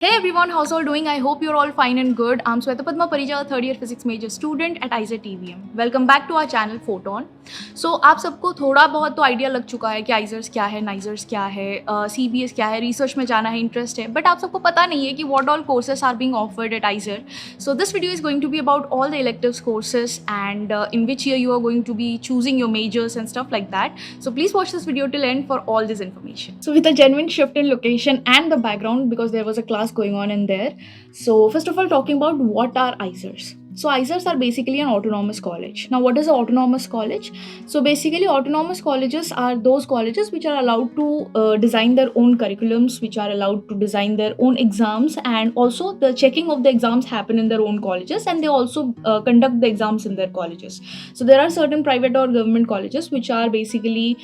Hey everyone, how's all doing? I hope you're all fine and good. I'm Sweta Padma Parija, third year physics major student at ISER TVM. Welcome back to our channel Photon. So आप सबको थोड़ा बहुत तो idea लग चुका है कि IISERs क्या है, नाइजर्स क्या है, CBS क्या है, रिसर्च में जाना है, इंटरेस्ट है, बट आप सबको पता नहीं है कि what all courses are being offered at ISER. So this video is going to be about all the electives courses and in which year you are going to be choosing your majors and stuff like that. So please watch this video till end for all this information. So with a genuine shift in location and the background because there was a class going on in there. So first of all, talking about what are ISERs. So ISERs are basically an autonomous college. Now what is an autonomous college? So basically autonomous colleges are those colleges which are allowed to design their own curriculums, which are allowed to design their own exams, and also the checking of the exams happen in their own colleges, and they also conduct the exams in their colleges. So there are certain private or government colleges which are basically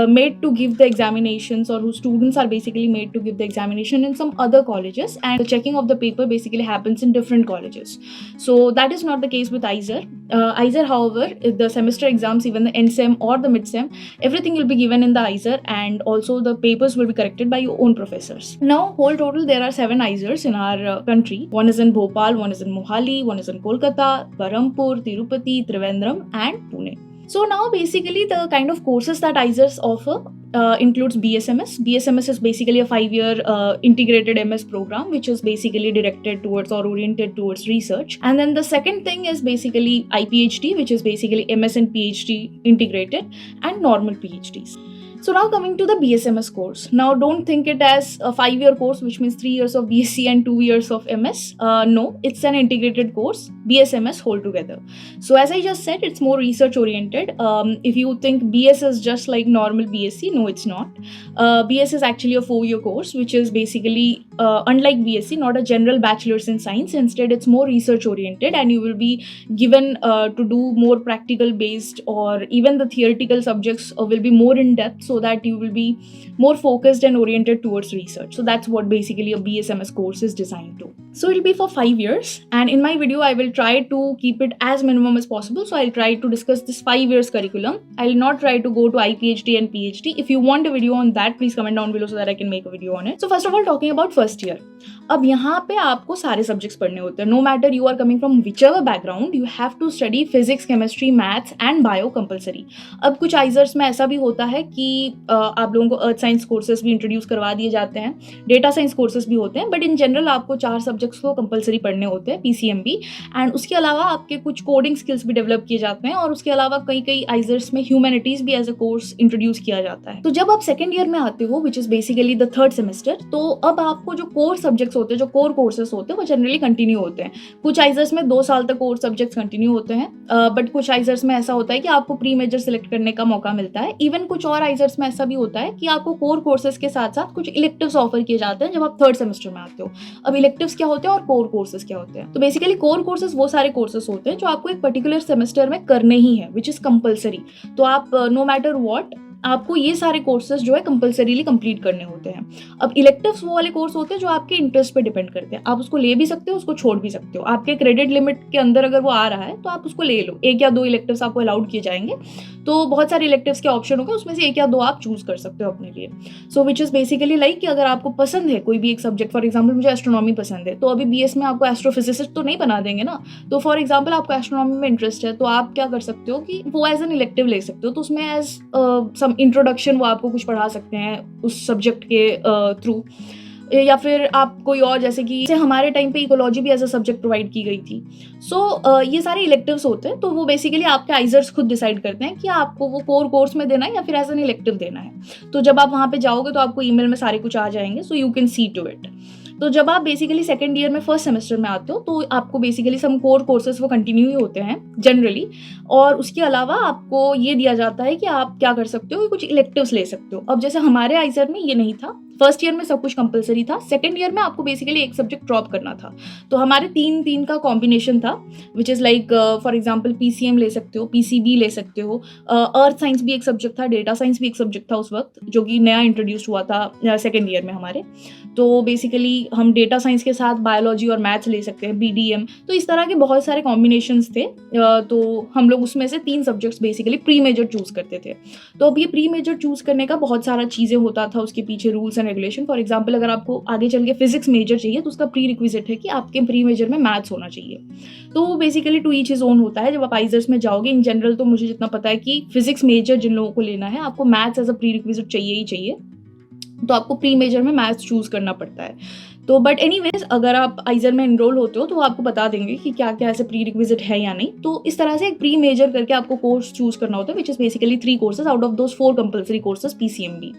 made to give the examinations, or whose students are basically made to give the examination in some other colleges, and the checking of the paper basically happens in different colleges. So that is not the case with ISER. ISER, however, the semester exams, even the end sem or the mid sem, everything will be given in the ISER, and also the papers will be corrected by your own professors. Now, whole total there are 7 ISERs in our country. One is in Bhopal, one is in Mohali, one is in Kolkata, Berhampur, Tirupati, Trivandrum, and Pune. So now basically the kind of courses that ISERs offer includes BSMS. BSMS is basically a 5-year integrated MS program which is basically directed towards or oriented towards research. And then the second thing is basically IPHD, which is basically MS and PhD integrated, and normal PhDs. So now coming to the BSMS course. Now don't think it as a 5-year course, which means 3 years of BSc and 2 years of MS. No, it's an integrated course, BSMS whole together. So as I just said, it's more research oriented. If you think BS is just like normal BSc, no, it's not. BS is actually a 4-year course, which is basically unlike BSc, not a general bachelor's in science. Instead, it's more research oriented, and you will be given to do more practical based, or even the theoretical subjects will be more in depth, so that you will be more focused and oriented towards research. So that's what basically a BSMS course is designed to. So it'll be for 5 years, and in my video I will try to keep it as minimum as possible. So I'll try to discuss this 5 years curriculum. I'll not try to go to IPHD and PhD. If you want a video on that, please comment down below so that I can make a video on it. So first of all, talking about first year. अब यहाँ पे आपको सारे subjects पढ़ने होते हैं. No matter you are coming from whichever background, you have to study physics, chemistry, maths and bio compulsory. अब कुछ आइजर्स में ऐसा भी होता है कि आप लोगों को अर्थ साइंस कोर्सेज भी इंट्रोड्यूस करवा दिए जाते हैं, डेटा साइंस कोर्सेज भी होते हैं, बट इन जनरल आपको 4 सब्जेक्ट्स को कंपलसरी पढ़ने होते हैं, PCMB. एंड उसके अलावा आपके कुछ कोडिंग स्किल्स भी डेवलप किए जाते हैं, और उसके अलावा कई आइजर्स में ह्यूमैनिटीज भी एज अ कोर्स इंट्रोड्यूस किया जाता है. तो जब आप सेकेंड ईयर में आते हो, which is basically the third semester, तो अब आपको जो कोर सब्जेक्ट्स होते हैं, जो कोर कोर्सेज होते हैं, वो जनरली कंटिन्यू होते हैं. कुछ आइजर्स में 2 साल तक कोर सब्जेक्ट्स कंटिन्यू होते हैं, बट कुछ आइजर्स में ऐसा होता है कि आपको प्री मेजर सिलेक्ट करने का मौका मिलता है. इवन कुछ और आइजर्स में ऐसा भी होता है कि आपको कोर कोर्सेज के साथ साथ कुछ इलेक्टिव्स ऑफर किए जाते हैं जब आप थर्ड सेमेस्टर में आते हो. अब इलेक्टिव्स क्या होते हैं और कोर कोर्सेज क्या होते हैं? तो बेसिकली कोर कोर्सेज वो सारे कोर्सेज होते हैं जो आपको एक पर्टिकुलर सेमेस्टर में करने ही है, विच इज कंपलसरी. तो आप नो मैटर व्हाट, आपको ये सारे कोर्सेज जो है कंपलसरीली कंप्लीट करने होते हैं. अब इलेक्टिव्स वो वाले कोर्स होते हैं जो आपके इंटरेस्ट पे डिपेंड करते हैं. आप उसको ले भी सकते हो, उसको छोड़ भी सकते हो. आपके क्रेडिट लिमिट के अंदर अगर वो आ रहा है तो आप उसको ले लो. 1 या 2 इलेक्टिव्स आपको अलाउड किए जाएंगे, तो बहुत सारे इलेक्टिव्स के ऑप्शन होंगे, उसमें से 1 या 2 आप चूज कर सकते हो अपने लिए. सो विच इज बेसिकली लाइक कि अगर आपको पसंद है कोई भी एक सब्जेक्ट, फॉर एग्जाम्पल मुझे एस्ट्रोनॉमी पसंद है, तो अभी BS में आपको एस्ट्रोफिजिसिस्ट तो नहीं बना देंगे ना. तो फॉर एग्जाम्पल आपको एस्ट्रोनॉमी में इंटरेस्ट है, तो आप क्या कर सकते हो कि वो एज एन इलेक्टिव ले सकते हो. तो उसमें एज सम इंट्रोडक्शन वो आपको कुछ पढ़ा सकते हैं उस सब्जेक्ट के थ्रू. या फिर आप कोई और, जैसे कि हमारे टाइम पे इकोलॉजी भी एज अ सब्जेक्ट प्रोवाइड की गई थी. सो ये सारे इलेक्टिव्स होते हैं, तो वो बेसिकली आपके आइजर्स खुद डिसाइड करते हैं कि आपको वो कोर कोर्स में देना है या फिर एज एन इलेक्टिव देना है. तो जब आप वहाँ पे जाओगे तो आपको ईमेल में सारे कुछ आ जाएंगे, so you can see to it. तो जब आप बेसिकली सेकेंड ईयर में फर्स्ट सेमेस्टर में आते हो, तो आपको बेसिकली सम कोर कोर्सेज वो कंटिन्यू ही होते हैं जनरली, और उसके अलावा आपको ये दिया जाता है कि आप क्या कर सकते हो कि कुछ इलेक्टिव्स ले सकते हो. अब जैसे हमारे आइजर में ये नहीं था, फर्स्ट ईयर में सब कुछ कंपलसरी था. सेकेंड ईयर में आपको बेसिकली एक सब्जेक्ट ड्रॉप करना था. तो हमारे 3 का कॉम्बिनेशन था, which is like for example PCM ले सकते हो, PCB ले सकते हो, अर्थ साइंस भी एक सब्जेक्ट था, डेटा साइंस भी एक सब्जेक्ट था उस वक्त, जो कि नया इंट्रोड्यूस हुआ था सेकेंड ईयर में हमारे. तो बेसिकली हम डेटा साइंस के साथ बायोलॉजी और मैथ्स ले सकते हैं, BDM. तो इस तरह के बहुत सारे कॉम्बिनेशंस थे. तो हम लोग उसमें से 3 subjects basically pre major choose करते थे. तो अब ये प्री मेजर चूज करने का बहुत सारा चीज़ें होता था, उसके पीछे rules and regulation. For example अगर आपको आगे चल के फिजिक्स मेजर चाहिए तो उसका प्री रिक्विजिट है कि आपके प्री मेजर में मैथ्स होना चाहिए। तो वो basically to each is own होता है। जब आप आइजर्स में जाओगे इन जनरल तो मुझे जितना पता है कि फिजिक्स मेजर जिन लोगों को लेना है आपको maths as a prerequisite चाहिए ही चाहिए, तो आपको प्री मेजर में मैथ्स चूज करना पड़ता है। तो बट एनीवेज अगर आप आइजर में एनरोल होते हो तो वो आपको बता देंगे कि क्या क्या ऐसे प्री रिक्विजिट है या नहीं। तो इस तरह से एक प्री मेजर करके आपको कोर्स चूज करना होता है which is basically 3 courses out of those 4 compulsory courses PCMB।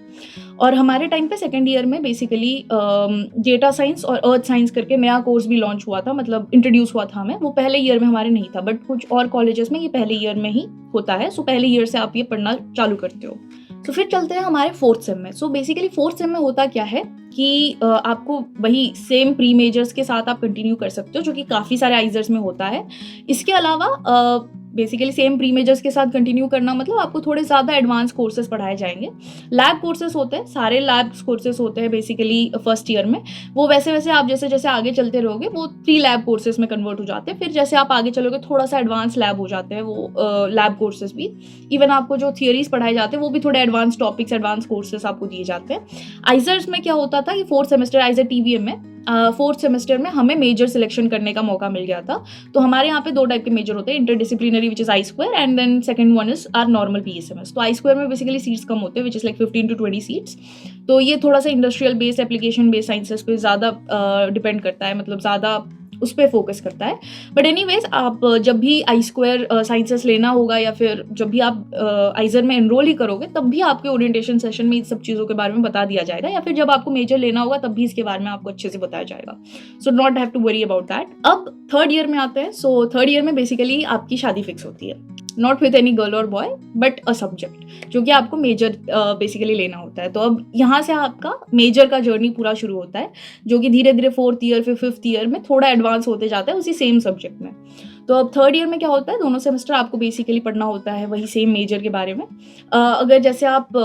और हमारे टाइम पे सेकेंड ईयर में बेसिकली डेटा साइंस और अर्थ साइंस करके नया कोर्स भी लॉन्च हुआ था, मतलब इंट्रोड्यूस हुआ था हमें। वो पहले ईयर में हमारे नहीं था, बट कुछ और कॉलेजेस में ये पहले ईयर में ही होता है। सो पहले ईयर से आप ये पढ़ना चालू करते हो। तो फिर चलते हैं हमारे फोर्थ सेम में। सो बेसिकली फोर्थ सेम में होता क्या है कि आपको वही सेम प्री मेजर्स के साथ आप कंटिन्यू कर सकते हो, जो कि काफ़ी सारे आइजर्स में होता है। इसके अलावा बेसिकली सेम प्री मेजर्स के साथ कंटिन्यू करना मतलब आपको थोड़े ज़्यादा एडवांस कोर्सेज पढ़ाए जाएंगे। लैब कोर्सेज होते हैं, सारे लैब कोर्सेज होते हैं बेसिकली फर्स्ट ईयर में। वो वैसे वैसे आप जैसे जैसे आगे चलते रहोगे वो 3 लैब कोर्सेज में कन्वर्ट हो जाते हैं। फिर जैसे आप आगे चलोगे थोड़ा सा एडवांस लैब हो जाते हैं वो लैब कोर्सेज भी। इवन आपको जो थियरीज पढ़ाए जाते हैं वो भी थोड़े एडवांस टॉपिक्स, एडवांस कोर्सेज आपको दिए जाते हैं। आइजर्स में क्या होता था कि फोर्थ सेमेस्टर आइजर TVM में फोर्थ सेमेस्टर में हमें मेजर सिलेक्शन करने का मौका मिल गया था। तो हमारे यहाँ पे 2 टाइप के मेजर होते हैं, interdisciplinary which is I² and then second one is our normal PSMS। तो I² में बेसिकली सीट्स कम होते हैं which is like 15 to 20 seats. तो ये थोड़ा सा industrial based, application based sciences पे ज़्यादा डिपेंड करता है, मतलब ज़्यादा उस पर फोकस करता है। बट एनीवेज आप जब भी I² साइंसेस लेना होगा या फिर जब भी आप आइजर में एनरोल ही करोगे तब भी आपके ओरिएंटेशन सेशन में इन सब चीज़ों के बारे में बता दिया जाएगा, या फिर जब आपको मेजर लेना होगा तब भी इसके बारे में आपको अच्छे से बताया जाएगा। So not have to worry about that. अब थर्ड ईयर में आते हैं। सो थर्ड ईयर में बेसिकली आपकी शादी फिक्स होती है, नॉट विथ एनी गर्ल और बॉय बट अ सब्जेक्ट जो कि आपको मेजर बेसिकली लेना होता है। तो अब यहाँ से आपका मेजर का जर्नी पूरा शुरू होता है, जो कि धीरे धीरे फोर्थ ईयर फिर फिफ्थ ईयर में थोड़ा एडवांस होते जाता है उसी सेम सब्जेक्ट में। तो अब थर्ड ईयर में क्या होता है, दोनों सेमेस्टर आपको बेसिकली पढ़ना होता है वही सेम मेजर के बारे में। अगर जैसे आप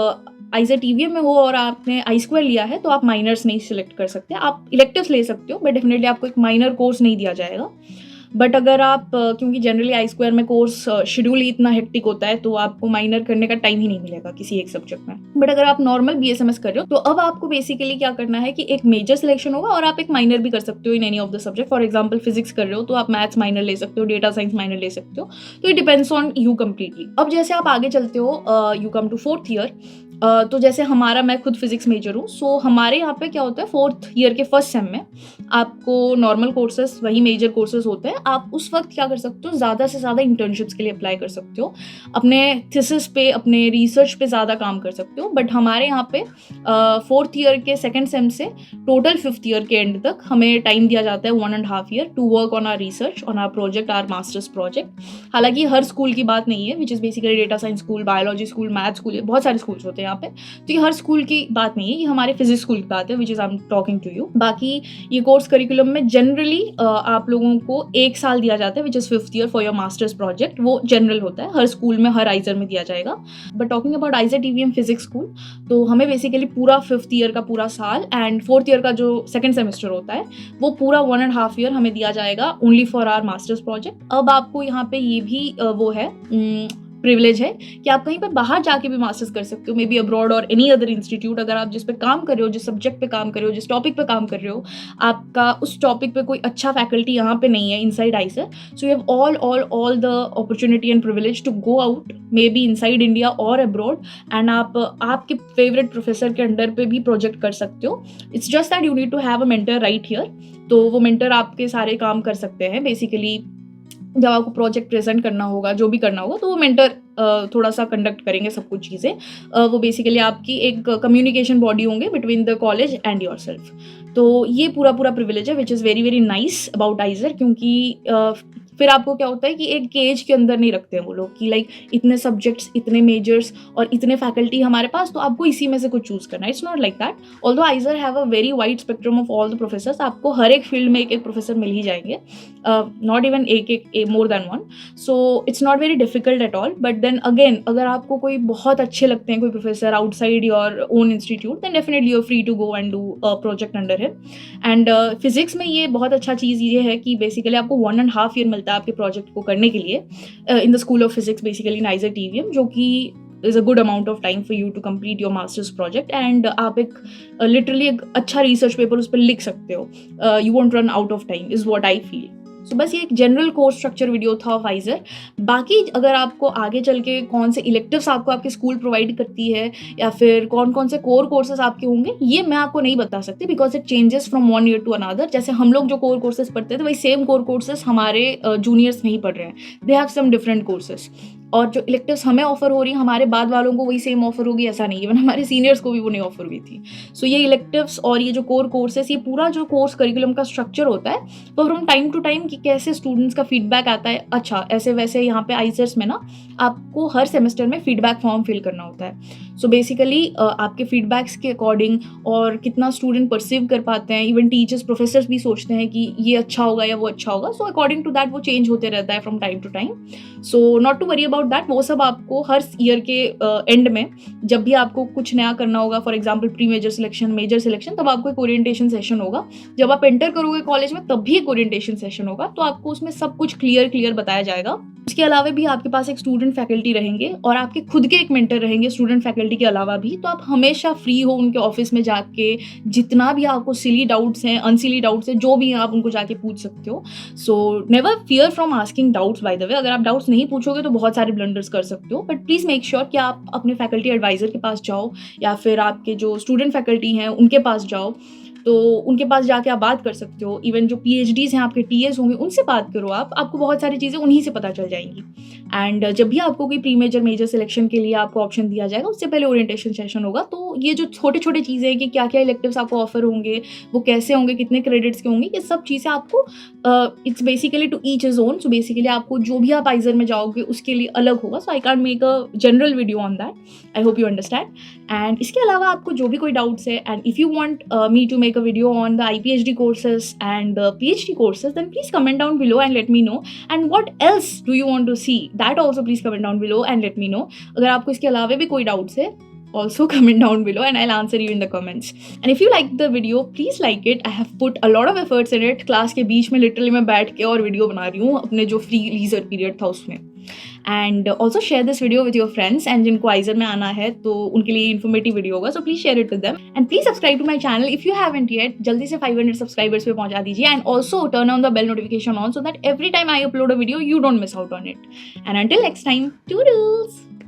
आइजर TVM में हो और आपने I² लिया है तो आप माइनर्स नहीं सिलेक्ट कर सकते, आप इलेक्टिव्स ले सकते हो बट डेफिनेटली आपको एक माइनर कोर्स नहीं दिया जाएगा। बट अगर आप क्योंकि जनरली I² में कोर्स शेड्यूल ही इतना हेक्टिक होता है तो आपको माइनर करने का टाइम ही नहीं मिलेगा किसी एक सब्जेक्ट में। बट अगर आप नॉर्मल BSMS कर रहे हो तो अब आपको बेसिकली क्या करना है कि एक मेजर सिलेक्शन होगा और आप एक माइनर भी कर सकते हो in any of the subject. For example physics कर रहे हो तो आप मैथ्स माइनर ले सकते हो, डेटा साइंस माइनर ले सकते हो। तो it depends on you completely. अब जैसे आप आगे चलते हो you come to fourth year. तो जैसे मैं खुद फिजिक्स मेजर हूँ। सो हमारे यहाँ पे क्या होता है, फोर्थ ईयर के फर्स्ट सेम में आपको नॉर्मल कोर्सेज वही मेजर कोर्सेज होते हैं। आप उस वक्त क्या कर सकते हो, ज़्यादा से ज़्यादा इंटर्नशिप्स के लिए अप्लाई कर सकते हो, अपने थीसिस पे, अपने रिसर्च पे ज़्यादा काम कर सकते हो। बट हमारे यहाँ पे फोर्थ ईयर के सेकेंड सेम से टोटल फिफ्थ ईयर के एंड तक हमें टाइम दिया जाता है 1.5 year to work on our research, on our project, our masters project. हालांकि हर स्कूल की बात नहीं है, which is basically data science school, biology school, math school, बहुत सारे स्कूल्स होते हैं यहाँ पे। तो ये हर स्कूल की बात नहीं है, ये हमारे फिजिक्स स्कूल की बात है which is I am talking to you. बाकी ये कोर्स करिकुलम में जनरली आप लोगों को 1 साल दिया जाता है which is fifth year for your masters project. वो जनरल होता है, हर स्कूल में हर आइजर में दिया जाएगा। But talking about आइजर TVM physics school, तो हमें बेसिकली पूरा फिफ्थ ईयर का पूरा साल एंड फोर्थ ईयर का जो सेकेंड सेमेस्टर होता है वो पूरा 1.5 year हमें दिया जाएगा only for our masters project. अब आपको यहाँ पे ये भी वो है प्रिविलेज है कि आप कहीं पर बाहर जाके भी मास्टर्स कर सकते हो, मे बी अब्रॉड और एनी अदर इंस्टीट्यूट। अगर आप जिस पे काम कर रहे हो, जिस सब्जेक्ट पे काम कर रहे हो, जिस टॉपिक पे काम कर रहे हो, आपका उस टॉपिक पे कोई अच्छा फैकल्टी यहाँ पे नहीं है inside IISER, so you have all the opportunity and privilege to go out, maybe inside India और अब्रॉड, एंड आप आपके फेवरेट प्रोफेसर के अंडर पे भी प्रोजेक्ट कर सकते हो। It's just that you need to have a mentor right here. तो वो मेंटर आपके सारे काम कर सकते हैं बेसिकली। जब आपको प्रोजेक्ट प्रेजेंट करना होगा, जो भी करना होगा, तो वो मेंटर थोड़ा सा कंडक्ट करेंगे सब कुछ चीज़ें। वो बेसिकली आपकी एक कम्युनिकेशन बॉडी होंगे between the college and your self. तो ये पूरा प्रिविलेज है which is very very nice about आइजर। क्योंकि फिर आपको क्या होता है कि एक केज के अंदर नहीं रखते हैं वो लोग कि लाइक इतने सब्जेक्ट्स, इतने मेजर्स और इतने फैकल्टी हमारे पास, तो आपको इसी में से कुछ चूज करना है। It's not like that. Although आइजर have a very wide spectrum of all the professors, आपको हर एक फील्ड में एक प्रोफेसर मिल ही जाएंगे, नॉट इवन एक more than one. So it's not very difficult at all. But then again अगर आपको कोई बहुत अच्छे लगते हैं कोई professor outside your own institute, then definitely you are free to go and do project under him. And physics में ये बहुत अच्छा चीज़ ये है कि बेसिकली आपको 1.5 year मिलता है आपके प्रोजेक्ट को करने के लिए in the school of physics, basically in IISER TVM, जो कि is a good amount of time for you to complete your masters project and आप एक लिटरली एक अच्छा रिसर्च पेपर उस पर लिख सकते हो. You won't run out of time is what I feel. So बस ये एक जनरल कोर्स स्ट्रक्चर वीडियो था ऑफ आइजर. बाकी अगर आपको आगे चल के कौन से इलेक्टिव्स आपको आपके स्कूल प्रोवाइड करती है या फिर कौन कौन से कोर कोर्सेज आपके होंगे, ये मैं आपको नहीं बता सकती because it changes from one year to another. जैसे हम लोग जो कोर कोर्सेज पढ़ते थे वही सेम कोर कोर्सेज हमारे जूनियर्स नहीं पढ़ रहे हैं. They have some different courses. और जो इलेक्टिव्स हमें ऑफर हो रही हैं हमारे बाद वालों को वही सेम ऑफर होगी ऐसा नहीं. इवन हमारे सीनियर्स को भी वो नहीं ऑफर हुई थी. सो ये इलेक्टिव्स और ये जो कोर कोर्सेस, ये पूरा जो कोर्स करिकुलम का स्ट्रक्चर होता है तो फ्रॉम टाइम टू टाइम कि कैसे स्टूडेंट्स का फीडबैक आता है. अच्छा ऐसे वैसे यहाँ पे आइसर्स में ना आपको हर सेमेस्टर में फीडबैक फॉर्म फिल करना होता है. सो बेसिकली आपके फीडबैक्स के अकॉर्डिंग और कितना स्टूडेंट परसीव कर पाते हैं, इवन टीचर्स प्रोफेसर्स भी सोचते हैं कि ये अच्छा होगा या वो अच्छा होगा. सो अकॉर्डिंग टू दैट वो चेंज होते रहता है from time to time. So not to worry about that. वो सब आपको हर ईयर के एंड में जब भी आपको कुछ नया करना होगा, for example pre major selection, major selection, तब आपको एक ओरिएंटेशन सेशन होगा. जब आप एंटर करोगे कॉलेज में तब भी एक ओरिएंटेशन सेशन होगा. तो आपको उसमें सब कुछ क्लियर बताया जाएगा. इसके अलावा भी आपके पास एक स्टूडेंट फैकल्टी रहेंगे और आपके खुद के एक मेंटर रहेंगे स्टूडेंट फैकल्टी के अलावा भी. तो आप हमेशा फ्री हो उनके ऑफिस में जाके जितना भी आपको सिली डाउट्स हैं, अनसिली डाउट्स हैं, जो भी हैं आप उनको जाके पूछ सकते हो. So never fear from asking doubts. By the way अगर आप डाउट्स नहीं पूछोगे तो बहुत सारे ब्लंडर्स कर सकते हो. बट प्लीज़ मेक श्योर कि आप अपने फैकल्टी एडवाइज़र के पास जाओ या फिर आपके जो स्टूडेंट फैकल्टी हैं उनके पास जाओ. तो उनके पास जाके आप बात कर सकते हो. इवन जो PhDs हैं आपके TS होंगे उनसे बात करो आप. आपको बहुत सारी चीज़ें उन्हीं से पता चल जाएंगी. एंड जब भी आपको कोई प्री मेजर मेजर सिलेक्शन के लिए आपको ऑप्शन दिया जाएगा उससे पहले ओरिएंटेशन सेशन होगा. तो ये जो छोटे छोटे चीज़ें हैं कि क्या क्या इलेक्टिव्स आपको ऑफर होंगे, वो कैसे होंगे, कितने क्रेडिट्स के होंगे, ये सब चीज़ें आपको it's basically to each is own. So basically आपको जो भी आप आइजर में जाओगे उसके लिए अलग होगा. So I can't make a general video on that. I hope you understand. And इसके अलावा आपको जो भी कोई डाउट्स है and if you want me to make a video on the IPHD courses and the PhD courses, then please comment down below and let me know. And what else do you want to see? That also please comment down below and let me know. अगर आपको इसके अलावा भी कोई doubts है also comment down below and I'll answer you in the comments. And if you like the video, please like it. I have put a lot of efforts in it. Class के बीच में literally मैं बैठ के और video बना रही हूँ अपने जो फ्री लीजर पीरियड था उसमें. And also share this video with your friends. And जिनको आइजर में आना है तो उनके लिए इन्फॉर्मेटिव वीडियो होगा. So please share it with them and please subscribe to my channel if you haven't yet. जल्दी से 500 सब्सक्राइबर्स पे पहुंचा दीजिए. And also turn on the bell notification on so that every time I upload a video you don't miss out on it. And until next time, toodles.